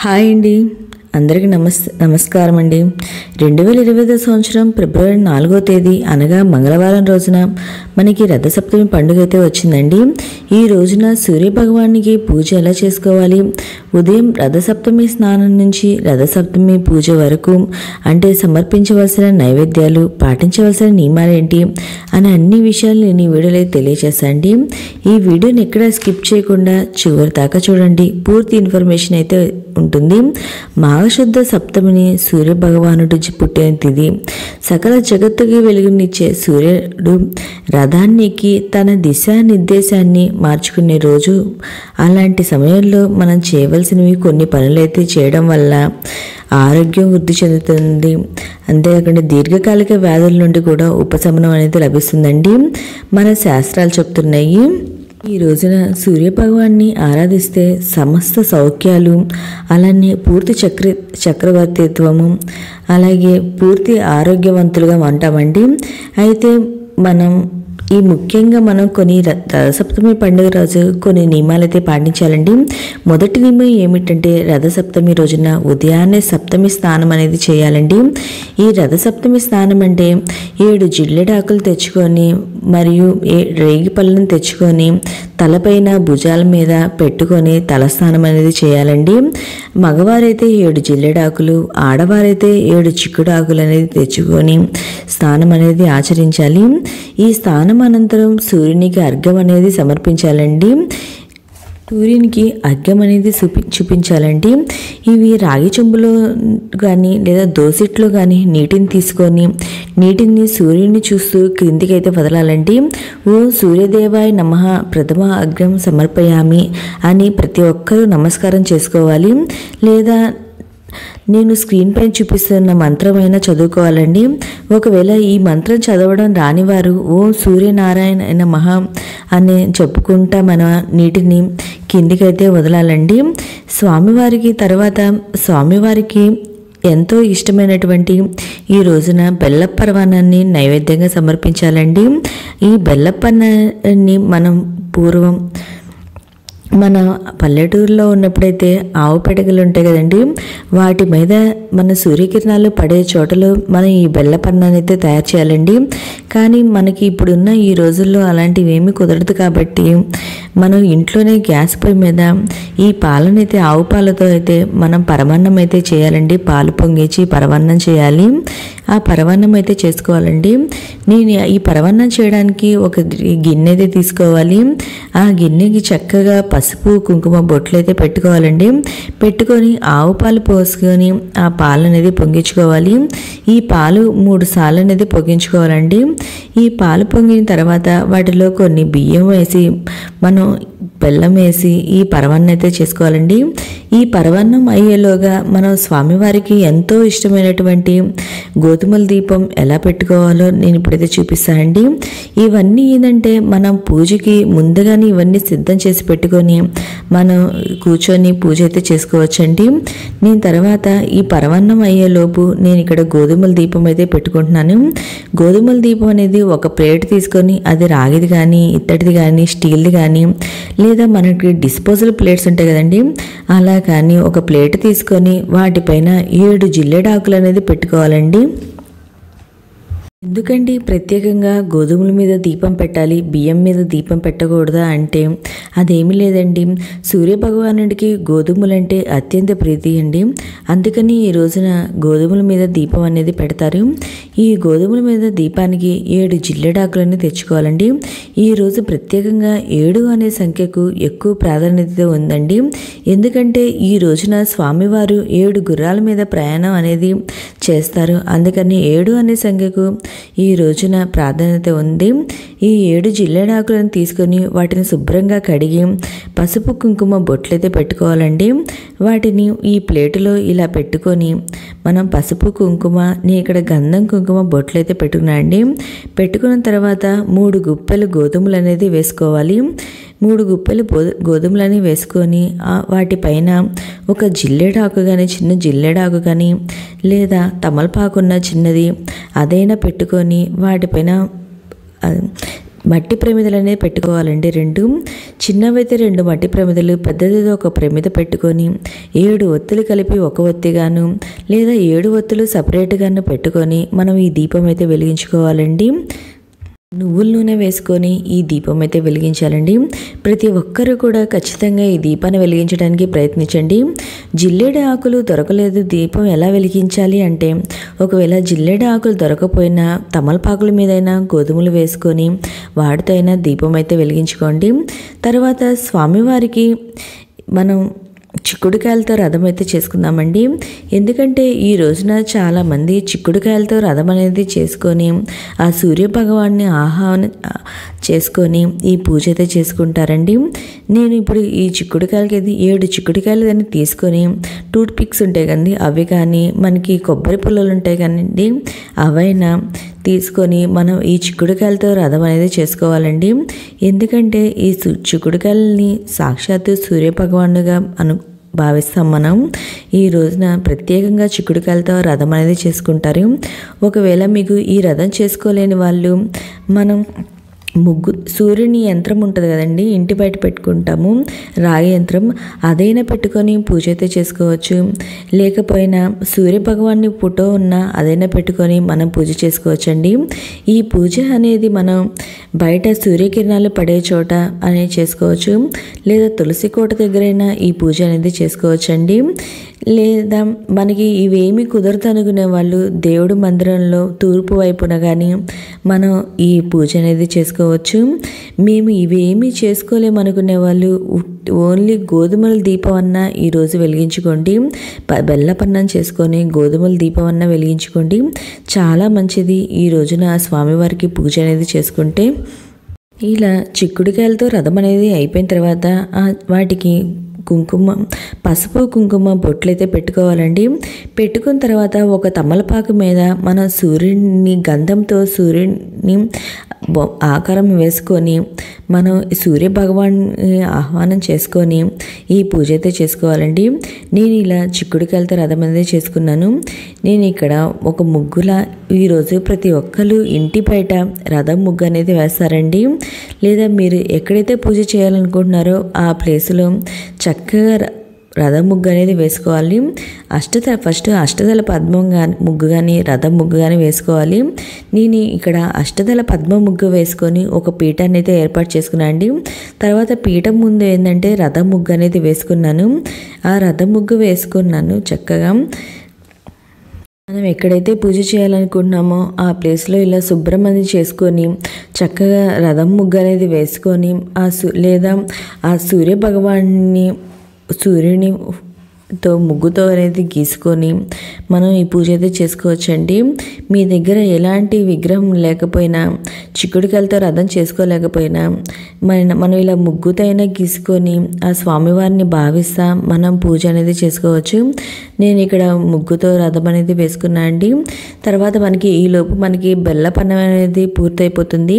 Hi అండి, అందరికీ నమస్కారం అండి. 2025 సంవత్సరం ఫిబ్రవరి 4వ తేదీ అనగా మంగళవారం రోజున మనకి రథసప్తమి పండుగ అయితే వచ్చిందండి. ఈ రోజున సూర్యభగవానికి పూజ ఎలా చేసుకోవాలి, ఉదయం రథసప్తమి స్నానం నుంచి రథసప్తమి పూజ వరకు అంటే సమర్పించవలసిన నైవేద్యాలు, పాటించవలసిన నియమాలు ఏంటి అని అన్ని విషయాలు నేను ఈ వీడియోలో తెలియజేస్తానండి. ఈ వీడియోని ఎక్కడ స్కిప్ చేయకుండా చివరి దాకా చూడండి, పూర్తి ఇన్ఫర్మేషన్ అయితే ఉంటుంది. మాఘశుద్ధ సప్తమిని సూర్య భగవానుడు పుట్టిన తిథి. సకల జగత్తుకి వెలుగునిచ్చే సూర్యుడు రథాన్ని ఎక్కి తన దిశానిర్దేశాన్ని మార్చుకునే రోజు. అలాంటి సమయంలో మనం చేయవలసినవి కొన్ని పనులైతే చేయడం వల్ల ఆరోగ్యం వృద్ధి చెందుతుంది. అంతేకాకుండా దీర్ఘకాలిక వ్యాధుల నుండి కూడా ఉపశమనం అనేది లభిస్తుందండి మన శాస్త్రాలు చెప్తున్నాయి. ఈ రోజున సూర్యభగవాన్ని ఆరాధిస్తే సమస్త సౌఖ్యాలు, అలానే పూర్తి చక్రవర్తిత్వము, అలాగే పూర్తి ఆరోగ్యవంతులుగా ఉంటామండి. అయితే ముఖ్యంగా మనం కొన్ని రథసప్తమి పండుగ రోజు కొన్ని నియమాలు అయితే పాటించాలండి. మొదటి నియమం ఏమిటంటే రథసప్తమి రోజున ఉదయాన్నే సప్తమి స్నానం అనేది చేయాలండి. ఈ రథసప్తమి స్నానం అంటే 7 జిల్లెడాకులు తెచ్చుకొని మరియు రేగి పళ్ళను తెచ్చుకొని తలపైన భుజాల మీద పెట్టుకొని తలస్నానం అనేది చేయాలండి. మగవారైతే 7 జిల్లెడాకులు, ఆడవారైతే 7 చిక్కుడాకులు అనేది తెచ్చుకొని స్నానం అనేది ఆచరించాలి. ఈ స్నానం అనంతరం సూర్యునికి అర్ఘ్యం అనేది సమర్పించాలండి. సూర్యునికి అర్ఘ్యం అనేది చూపించాలండి. ఇవి రాగి చెంబులో కానీ లేదా దోసిట్లో కానీ నీటిని తీసుకొని నీటిని సూర్యుని చూస్తూ క్రిందికి అయితే వదలాలండి. ఓ సూర్యదేవాయ నమః ప్రథమ అర్ఘ్యం సమర్పయామి అని ప్రతి ఒక్కరూ నమస్కారం చేసుకోవాలి. లేదా నేను స్క్రీన్ పైన చూపిస్తున్న మంత్రమైనా చదువుకోవాలండి. ఒకవేళ ఈ మంత్రం చదవడం రానివారు ఓం సూర్యనారాయణ నమః అని చెప్పుకుంటా మన నీటిని కిందికైతే వదలాలండి. స్వామివారికి ఎంతో ఇష్టమైనటువంటి ఈ రోజున బెల్లపరవానాన్ని నైవేద్యంగా సమర్పించాలండి. ఈ బెల్లపన్నాన్ని మనం పూర్వం మన పల్లెటూరులో ఉన్నప్పుడైతే ఆవు పెడగలు ఉంటాయి కదండి, వాటి మీద మన సూర్యకిరణాలు పడే చోటలో మనం ఈ బెల్లపన్నాన్ని అయితే తయారు చేయాలండి. కానీ మనకి ఇప్పుడున్న ఈ రోజుల్లో అలాంటివి ఏమీ కుదరదు కాబట్టి మనం ఇంట్లోనే గ్యాస్ పొయ్యి మీద ఈ పాలనైతే ఆవు పాలతో అయితే మనం పరమాన్నం అయితే చేయాలండి. పాలు పొంగించి పరమాన్నం చేయాలి. ఆ పరమాన్నం అయితే చేసుకోవాలండి. నేను ఈ పరమాన్నం చేయడానికి ఒక గిన్నె అయితే తీసుకోవాలి. ఆ గిన్నెకి చక్కగా పసుపు కుంకుమ బొట్లు అయితే పెట్టుకోవాలండి. పెట్టుకొని ఆవు పాలు పోసుకొని ఆ పాలు అనేది పొంగించుకోవాలి. ఈ పాలు 3 సార్లు అనేది పొంగించుకోవాలండి. ఈ పాలు పొంగిన తర్వాత వాటిలో కొన్ని బియ్యం వేసి మనం బెల్లం వేసి ఈ పరమాన్నం అయితే చేసుకోవాలండి. ఈ పరమాన్నం అయ్యేలోగా మనం స్వామివారికి ఎంతో ఇష్టమైనటువంటి గోధుమల దీపం ఎలా పెట్టుకోవాలో నేను ఇప్పుడైతే చూపిస్తానండి. ఇవన్నీ ఏంటంటే మనం పూజకి ముందుగానే ఇవన్నీ సిద్ధం చేసి పెట్టుకొని మనం కూర్చొని పూజ అయితే చేసుకోవచ్చండి. నేను తర్వాత ఈ పరమాన్నం అయ్యేలోపు నేను ఇక్కడ గోధుమల దీపం అయితే పెట్టుకుంటున్నాను. గోధుమల దీపం అనేది ఒక ప్లేట్ తీసుకొని, అది రాగిది కానీ ఇత్తడిది కానీ స్టీల్ది కానీ లేదా మనకి డిస్పోజల్ ప్లేట్స్ ఉంటాయి కదండి, అలా కానీ ఒక ప్లేట్ తీసుకొని వాటిపైన 7 జిల్లెడాకులు అనేది పెట్టుకోవాలండి. ఎందుకండి ప్రత్యేకంగా గోధుమల మీద దీపం పెట్టాలి, బియ్యం మీద దీపం పెట్టకూడదా అంటే అదేమీ లేదండి. సూర్యభగవానుడికి గోధుమలంటే అత్యంత ప్రీతి అండి. అందుకని ఈ రోజున గోధుమల మీద దీపం అనేది పెడతారు. ఈ గోధుమల మీద దీపానికి 7 జిల్లెడాకులని తెచ్చుకోవాలండి. ఈ రోజు ప్రత్యేకంగా 7 అనే సంఖ్యకు ఎక్కువ ప్రాధాన్యత ఉందండి. ఎందుకంటే ఈ రోజున స్వామివారు 7 గుర్రాల మీద ప్రయాణం అనేది చేస్తారు. అందుకని 7 అనే సంఖ్యకు ఈ రోజున ప్రాధాన్యత ఉంది. ఈ 7 జిల్లెడాకులను తీసుకొని వాటిని శుభ్రంగా కడిగి పసుపు కుంకుమ బొట్లయితే పెట్టుకోవాలండి. వాటిని ఈ ప్లేటులో ఇలా పెట్టుకొని మనం పసుపు కుంకుమ, నేను ఇక్కడ గంధం కుంకుమ బొట్లయితే పెట్టుకున్నానండి. పెట్టుకున్న తర్వాత 3 గుప్పెలు గోధుమలు అనేది వేసుకోవాలి. 3 గుప్పెలు గోధుమలని వేసుకొని వాటిపైన ఒక జిల్లెడాకు కానీ చిన్న జిల్లెడాకు కానీ లేదా తమలపాకున్న చిన్నది అదైనా పెట్టుకొని వాటిపైన మట్టి ప్రమిదలు అనేది పెట్టుకోవాలండి. 2 చిన్నవైతే 2 మట్టి ప్రమిదలు, పెద్దదితో ఒక ప్రమిద పెట్టుకొని 7 ఒత్తులు కలిపి ఒక ఒత్తిగాను లేదా 7 ఒత్తులు సపరేట్గాను పెట్టుకొని మనం ఈ దీపం అయితే వెలిగించుకోవాలండి. నువ్వుల నూనె వేసుకొని ఈ దీపం అయితే వెలిగించాలండి. ప్రతి ఒక్కరూ కూడా ఖచ్చితంగా ఈ దీపాన్ని వెలిగించడానికి ప్రయత్నించండి. జిల్లేడు ఆకులు దొరకలేదు, దీపం ఎలా వెలిగించాలి అంటే, ఒకవేళ జిల్లేడు ఆకులు దొరకపోయినా తమలపాకుల మీదైనా గోధుమలు వేసుకొని వాటితో అయినా దీపం అయితే వెలిగించుకోండి. తర్వాత స్వామివారికి మనం చిక్కుడుకాయలతో రథం అయితే చేసుకుందామండి. ఎందుకంటే ఈ రోజున చాలామంది చిక్కుడుకాయలతో రథం అనేది చేసుకొని ఆ సూర్య భగవాన్ని ఆహ్వానం చేసుకొని ఈ పూజ అయితే చేసుకుంటారండి. నేను ఇప్పుడు ఈ చిక్కుడుకాయలకి 7 చిక్కుడుకాయలు దాన్ని తీసుకొని టూత్ పిక్స్ ఉంటాయి కదండి, అవి కానీ మనకి కొబ్బరి పుల్లలు ఉంటాయి కదండి, అవైనా తీసుకొని మనం ఈ చిక్కుడుకాయలతో రథం అనేది చేసుకోవాలండి. ఎందుకంటే ఈ చిక్కుడుకాయలని సాక్షాత్తు సూర్యభగవానుగా భావిస్తాం మనం. ఈ రోజున ప్రత్యేకంగా చిక్కుడుకాయలతో రథం అనేది చేసుకుంటారు. ఒకవేళ మీకు ఈ రథం చేసుకోలేని వాళ్ళు మనం సూర్యుని యంత్రం ఉంటుంది కదండి, ఇంటి బయట పెట్టుకుంటాము రాగి యంత్రం, అదైనా పెట్టుకొని పూజ అయితే చేసుకోవచ్చు. లేకపోయినా సూర్య భగవాన్ని ఫోటో ఉన్న అదైనా పెట్టుకొని మనం పూజ చేసుకోవచ్చండి. ఈ పూజ అనేది మనం బయట సూర్యకిరణాలు పడే చోట అనేది చేసుకోవచ్చు, లేదా తులసి కోట దగ్గరైనా ఈ పూజ అనేది చేసుకోవచ్చండి. లేదా మనకి ఇవేమి కుదరదు అనుకునే వాళ్ళు దేవుడు మందిరంలో తూర్పు వైపున కానీ మనం ఈ పూజ అనేది చేసుకోవచ్చు. మేము ఇవేమీ చేసుకోలేమనుకునే వాళ్ళు ఓన్లీ గోధుమల దీపం అన్న ఈరోజు వెలిగించుకోండి. బెల్లపన్నం చేసుకొని గోధుమల దీపం అన్న వెలిగించుకోండి, చాలా మంచిది. ఈ రోజున స్వామివారికి పూజ అనేది చేసుకుంటే. ఇలా చిక్కుడుకాయలతో రథం అనేది అయిపోయిన తర్వాత వాటికి పసుపు కుంకుమ బొట్లు అయితే పెట్టుకోవాలండి. పెట్టుకున్న తర్వాత ఒక తమలపాకు మీద మన సూర్యుని గంధంతో సూర్యుని ఆకారం వేసుకొని మనం సూర్య భగవాన్ని ఆహ్వానం చేసుకొని ఈ పూజ అయితే చేసుకోవాలండి. నేను ఇలా చిక్కుడుకాయలతో రథం అనేది చేసుకున్నాను. నేను ఇక్కడ ఒక ముగ్గులా ఈరోజు ప్రతి ఒక్కరు ఇంటి బయట రథం ముగ్గు అనేది వేస్తారండి. లేదా మీరు ఎక్కడైతే పూజ చేయాలనుకుంటున్నారో ఆ ప్లేస్లో చక్కగా రథం ముగ్గు అనేది వేసుకోవాలి. ఫస్ట్ అష్టదళ పద్మం కానీ ముగ్గు కానీ రథం ముగ్గు కానీ వేసుకోవాలి. నేను ఇక్కడ అష్టదళ పద్మ ముగ్గు వేసుకొని ఒక పీఠాన్ని అయితే ఏర్పాటు చేసుకున్నాను అండి. తర్వాత పీఠం ముందు ఏంటంటే రథం ముగ్గు అనేది వేసుకున్నాను. ఆ రథం ముగ్గు వేసుకున్నాను చక్కగా. మనం ఎక్కడైతే పూజ చేయాలనుకుంటున్నామో ఆ ప్లేస్లో ఇలా శుభ్రం చేసుకొని చక్కగా రథం ముగ్గు అనేది వేసుకొని లేదా ఆ సూర్య భగవాన్ని సూర్యునితో ముగ్గుతో అనేది గీసుకొని మనం ఈ పూజ అయితే చేసుకోవచ్చండి. మీ దగ్గర ఎలాంటి విగ్రహం లేకపోయినా చిక్కుడుకాయలతో రథం చేసుకోలేకపోయినా మనం ఇలా ముగ్గుతో అయినా గీసుకొని ఆ స్వామివారిని భావిస్తా మనం పూజ అనేది చేసుకోవచ్చు. నేను ఇక్కడ ముగ్గుతో రథం అనేది వేసుకున్నా అండి. తర్వాత మనకి ఈలోపు మనకి బెల్లపన్నం అనేది పూర్తయిపోతుంది.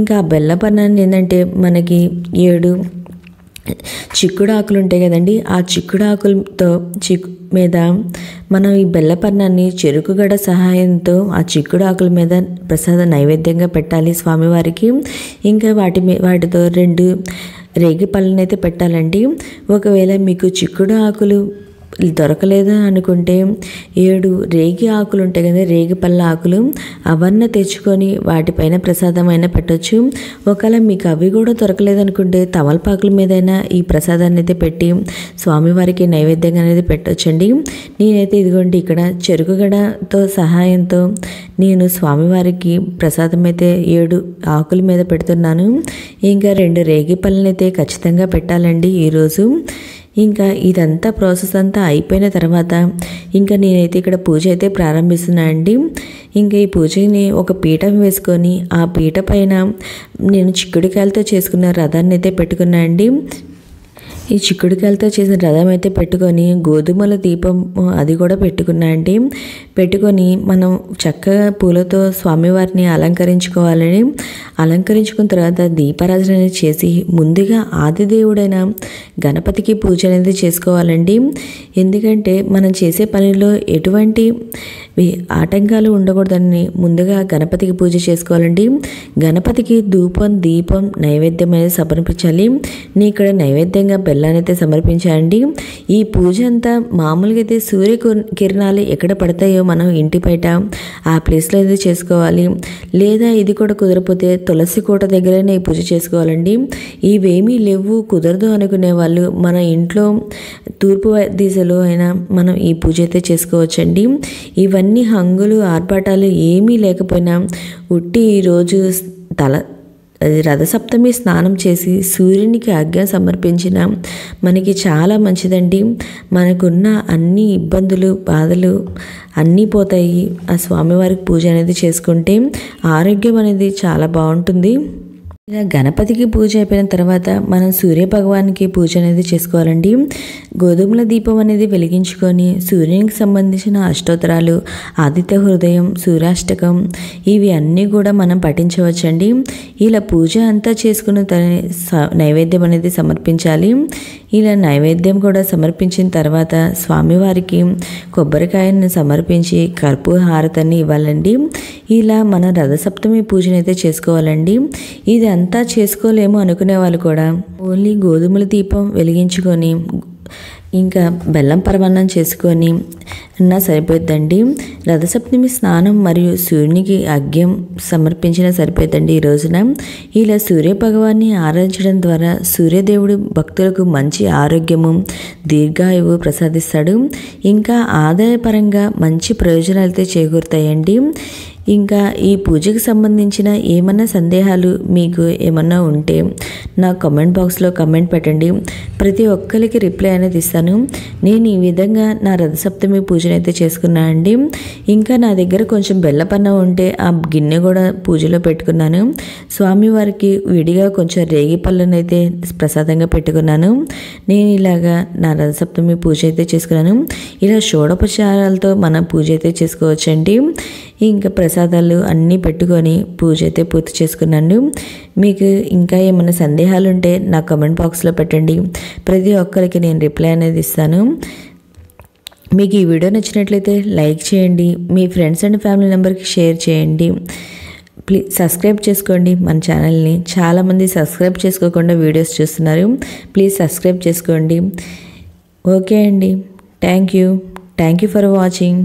ఇంకా ఆ బెల్లపన్నాన్ని ఏంటంటే మనకి 7 చిక్కుడు ఆకులు ఉంటాయి కదండి, ఆ చిక్కుడు ఆకులతో మీద మనం ఈ బెల్లపన్నాన్ని చెరుకు గడ సహాయంతో ఆ చిక్కుడు ఆకుల మీద ప్రసాద నైవేద్యంగా పెట్టాలి స్వామివారికి. ఇంకా వాటితో 2 రేగి పళ్ళని అయితే పెట్టాలండి. ఒకవేళ మీకు చిక్కుడు ఆకులు దొరకలేదు అనుకుంటే 7 రేగి ఆకులు ఉంటాయి కదా, రేగి పళ్ళ ఆకులు, అవన్నీ తెచ్చుకొని వాటిపైన ప్రసాదమైనా పెట్టచ్చు. ఒకవేళ మీకు అవి కూడా దొరకలేదు అనుకుంటే తమలపాకుల మీదైనా ఈ ప్రసాదాన్ని అయితే పెట్టి స్వామివారికి నైవేద్యంగా అనేది పెట్టొచ్చండి. నేనైతే ఇదిగోండి ఇక్కడ చెరుకుగడతో సహాయంతో నేను స్వామివారికి ప్రసాదం అయితే 7 ఆకుల మీద పెడుతున్నాను. ఇంకా 2 రేగి పళ్ళని అయితే ఖచ్చితంగా పెట్టాలండి ఈరోజు. ఇంకా ఇదంతా ప్రాసెస్ అంతా అయిపోయిన తర్వాత ఇంకా నేనైతే ఇక్కడ పూజ అయితే ప్రారంభిస్తున్నా అండి. ఇంకా ఈ పూజని ఒక పీఠం వేసుకొని ఆ పీట పైన నేను చిక్కుడుకాయలతో చేసుకున్న రథాన్ని అయితే పెట్టుకున్నా అండి. ఈ చిక్కుడుకాయలతో చేసిన రథం అయితే పెట్టుకొని గోధుమల దీపం అది కూడా పెట్టుకున్నా అండి. పెట్టుకొని మనం చక్కగా పూలతో స్వామివారిని అలంకరించుకోవాలని, అలంకరించుకున్న తర్వాత దీపారాధన అనేది చేసి ముందుగా ఆదిదేవుడైన గణపతికి పూజ అనేది చేసుకోవాలండి. ఎందుకంటే మనం చేసే పనిలో ఎటువంటి ఆటంకాలు ఉండకూడదని ముందుగా గణపతికి పూజ చేసుకోవాలండి. గణపతికి ధూపం, దీపం, నైవేద్యం అనేది సమర్పించాలి. నేను ఇక్కడ నైవేద్యంగా బెల్లాన్ని అయితే సమర్పించాలండి. ఈ పూజ అంతా మామూలుగా అయితే సూర్య కిరణాలు ఎక్కడ పడతాయో మనం ఇంటి బయట ఆ ప్లేస్లో అయితే చేసుకోవాలి. లేదా ఇది కూడా కుదరపోతే తులసి కోట దగ్గరనే పూజ చేసుకోవాలండి. ఇవేమీ లేవు కుదరదు అనుకునే వాళ్ళు మన ఇంట్లో తూర్పు దిశలో అయినా మనం ఈ పూజ అయితే చేసుకోవచ్చండి. ఇవన్నీ హంగులు ఆర్భాటాలు ఏమీ లేకపోయినా ఉట్టి ఈరోజు రథసప్తమి స్నానం చేసి సూర్యునికి అర్ఘ్యం సమర్పించిన మనకి చాలా మంచిదండి. మనకున్న అన్ని ఇబ్బందులు, బాధలు అన్నీ పోతాయి. ఆ స్వామివారికి పూజ అనేది చేసుకుంటే ఆరోగ్యం అనేది చాలా బాగుంటుంది. ఇలా గణపతికి పూజ అయిపోయిన తర్వాత మనం సూర్య భగవానికి పూజ అనేది చేసుకోవాలండి. గోధుమల దీపం అనేది వెలిగించుకొని సూర్యునికి సంబంధించిన అష్టోత్తరాలు, ఆదిత్య హృదయం, సూర్యాష్టకం ఇవి అన్నీ కూడా మనం పఠించవచ్చండి. ఇలా పూజ అంతా చేసుకున్న నైవేద్యం అనేది సమర్పించాలి. ఇలా నైవేద్యం కూడా సమర్పించిన తర్వాత స్వామివారికి కొబ్బరికాయను సమర్పించి కర్పూర హారతిని ఇవ్వాలండి. ఇలా మన రథసప్తమి పూజను అయితే చేసుకోవాలండి. ఇది అంతా చేసుకోలేము అనుకునే వాళ్ళు కూడా ఓన్లీ గోధుమల దీపం వెలిగించుకొని ఇంకా బెల్లం పరమాన్నం చేసుకొని సరిపోద్దండి. రథసప్తమి స్నానం మరియు సూర్యునికి అర్ఘ్యం సమర్పించిన సరిపోద్దండి. ఈ రోజున ఇలా సూర్య భగవాన్ని ఆరాధించడం ద్వారా సూర్యదేవుడు భక్తులకు మంచి ఆరోగ్యము, దీర్ఘాయువు ప్రసాదిస్తాడు. ఇంకా ఆదాయపరంగా మంచి ప్రయోజనాలతో చేకూరుతాయండి. ఇంకా ఈ పూజకు సంబంధించిన ఏమన్నా సందేహాలు మీకు ఏమన్నా ఉంటే నా కామెంట్ బాక్స్లో కామెంట్ పెట్టండి. ప్రతి ఒక్కరికి రిప్లై అనేది ఇస్తాను. నేను ఈ విధంగా నా రథసప్తమి పూజను అయితే చేసుకున్నాను అండి. ఇంకా నా దగ్గర కొంచెం బెల్లపన్నం ఉంటే ఆ గిన్నె కూడా పూజలో పెట్టుకున్నాను. స్వామివారికి విడిగా కొంచెం రేగి పళ్ళను అయితే ప్రసాదంగా పెట్టుకున్నాను. నేను ఇలాగా నా రథసప్తమి పూజ అయితే చేసుకున్నాను. ఇలా షోడోపచారాలతో మనం పూజ అయితే చేసుకోవచ్చండి. ఇంకా ప్రసాదాలు అన్నీ పెట్టుకొని పూజ అయితే పూర్తి చేసుకున్నాను. మీకు ఇంకా ఏమైనా సందేహాలు ఉంటే నా కామెంట్ బాక్స్లో పెట్టండి. ప్రతి ఒక్కరికి నేను రిప్లై అనేది ఇస్తాను. మీకు ఈ వీడియో నచ్చినట్లయితే లైక్ చేయండి, మీ ఫ్రెండ్స్ అండ్ ఫ్యామిలీ మెంబర్కి షేర్ చేయండి. ప్లీజ్ సబ్స్క్రైబ్ చేసుకోండి మన ఛానల్ని. చాలామంది సబ్స్క్రైబ్ చేసుకోకుండా వీడియోస్ చూస్తున్నారు. ప్లీజ్ సబ్స్క్రైబ్ చేసుకోండి. ఓకే అండి, థ్యాంక్ యూ ఫర్ వాచింగ్.